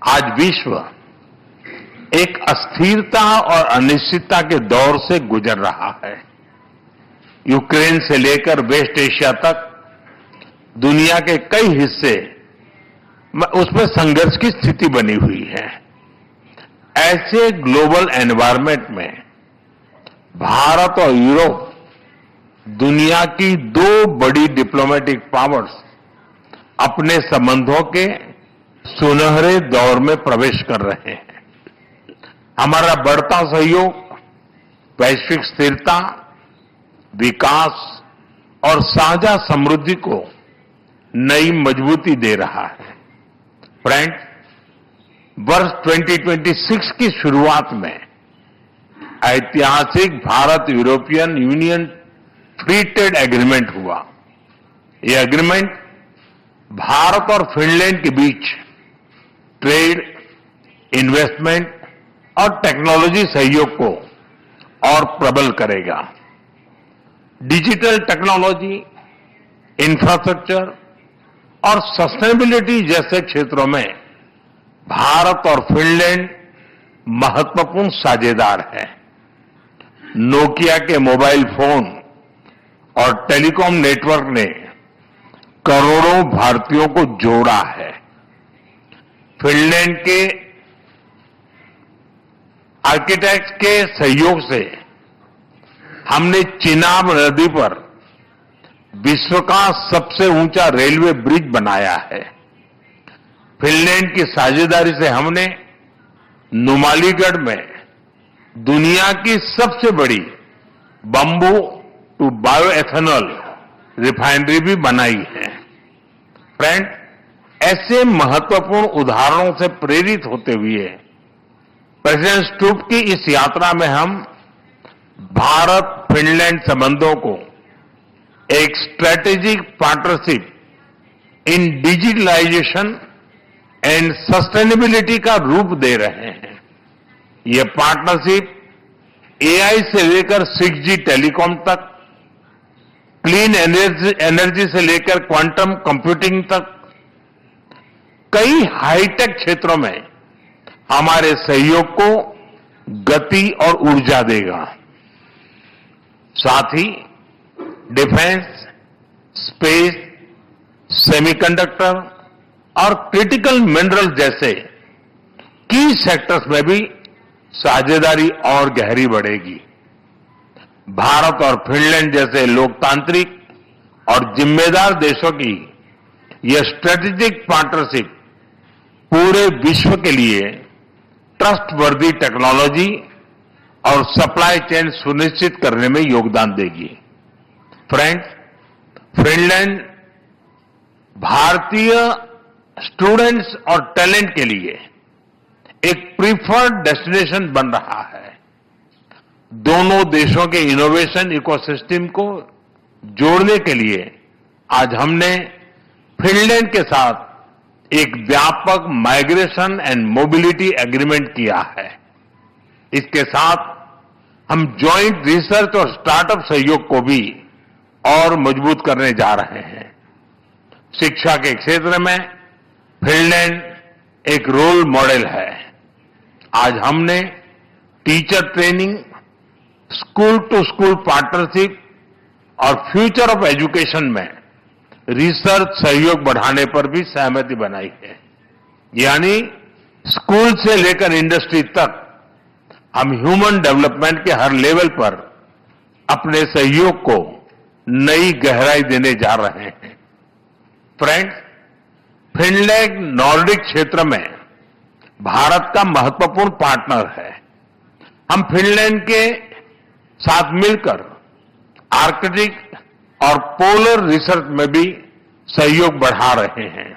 आज विश्व एक अस्थिरता और अनिश्चितता के दौर से गुजर रहा है। यूक्रेन से लेकर वेस्ट एशिया तक दुनिया के कई हिस्से उसमें संघर्ष की स्थिति बनी हुई है। ऐसे ग्लोबल एनवायरनमेंट में भारत और यूरोप दुनिया की दो बड़ी डिप्लोमेटिक पावर्स अपने संबंधों के सुनहरे दौर में प्रवेश कर रहे हैं। हमारा बढ़ता सहयोग वैश्विक स्थिरता, विकास और साझा समृद्धि को नई मजबूती दे रहा है। फ्रेंड्स, वर्ष 2026 की शुरुआत में ऐतिहासिक Bharat European union free trade agreement हुआ। यह एग्रीमेंट भारत और फिनलैंड के बीच ट्रेड, इन्वेस्टमेंट और टेक्नोलॉजी सहयोग को और प्रबल करेगा। डिजिटल टेक्नोलॉजी, इंफ्रास्ट्रक्चर और सस्टेनेबिलिटी जैसे क्षेत्रों में भारत और फिनलैंड महत्वपूर्ण साझेदार है। नोकिया के मोबाइल फोन और टेलीकॉम नेटवर्क ने करोड़ों भारतीयों को जोड़ा है। फिनलैंड के आर्किटेक्ट्स के सहयोग से हमने चिनाब नदी पर विश्व का सबसे ऊंचा रेलवे ब्रिज बनाया है। फिनलैंड की साझेदारी से हमने नुमालीगढ़ में दुनिया की सबसे बड़ी बंबू टू बायोएथेनॉल रिफाइनरी भी बनाई है। फ्रेंड, ऐसे महत्वपूर्ण उदाहरणों से प्रेरित होते हुए प्रेसिडेंट स्टुब की इस यात्रा में हम भारत फिनलैंड संबंधों को एक strategic partnership in digitalisation and sustainability का रूप दे रहे हैं। यह पार्टनरशिप एआई से लेकर 6G टेलीकॉम तक, क्लीन एनर्जी से लेकर क्वांटम कंप्यूटिंग तक कई हाईटेक क्षेत्रों में हमारे सहयोग को गति और ऊर्जा देगा। साथ ही डिफेंस, स्पेस, सेमीकंडक्टर और क्रिटिकल मिनरल्स जैसे की सेक्टर्स में भी साझेदारी और गहरी बढ़ेगी। भारत और फिनलैंड जैसे लोकतांत्रिक और जिम्मेदार देशों की यह स्ट्रेटेजिक पार्टनरशिप पूरे विश्व के लिए ट्रस्टवर्दी टेक्नोलॉजी और सप्लाई चेन सुनिश्चित करने में योगदान देगी। फ्रेंड्स, फिनलैंड भारतीय स्टूडेंट्स और टैलेंट के लिए एक प्रीफर्ड डेस्टिनेशन बन रहा है। दोनों देशों के इनोवेशन इकोसिस्टम को जोड़ने के लिए आज हमने फिनलैंड के साथ एक व्यापक माइग्रेशन एंड मोबिलिटी एग्रीमेंट किया है। इसके साथ हम ज्वाइंट रिसर्च और स्टार्टअप सहयोग को भी और मजबूत करने जा रहे हैं। शिक्षा के क्षेत्र में फिनलैंड एक रोल मॉडल है। आज हमने teacher training, school to school partnership और फ्यूचर ऑफ एजुकेशन में रिसर्च सहयोग बढ़ाने पर भी सहमति बनाई है। यानी स्कूल से लेकर इंडस्ट्री तक हम ह्यूमन डेवलपमेंट के हर लेवल पर अपने सहयोग को नई गहराई देने जा रहे हैं। फ्रेंड्स, फिनलैंड नॉर्डिक क्षेत्र में भारत का महत्वपूर्ण पार्टनर है। हम फिनलैंड के साथ मिलकर आर्कटिक और पोलर रिसर्च में भी सहयोग बढ़ा रहे हैं।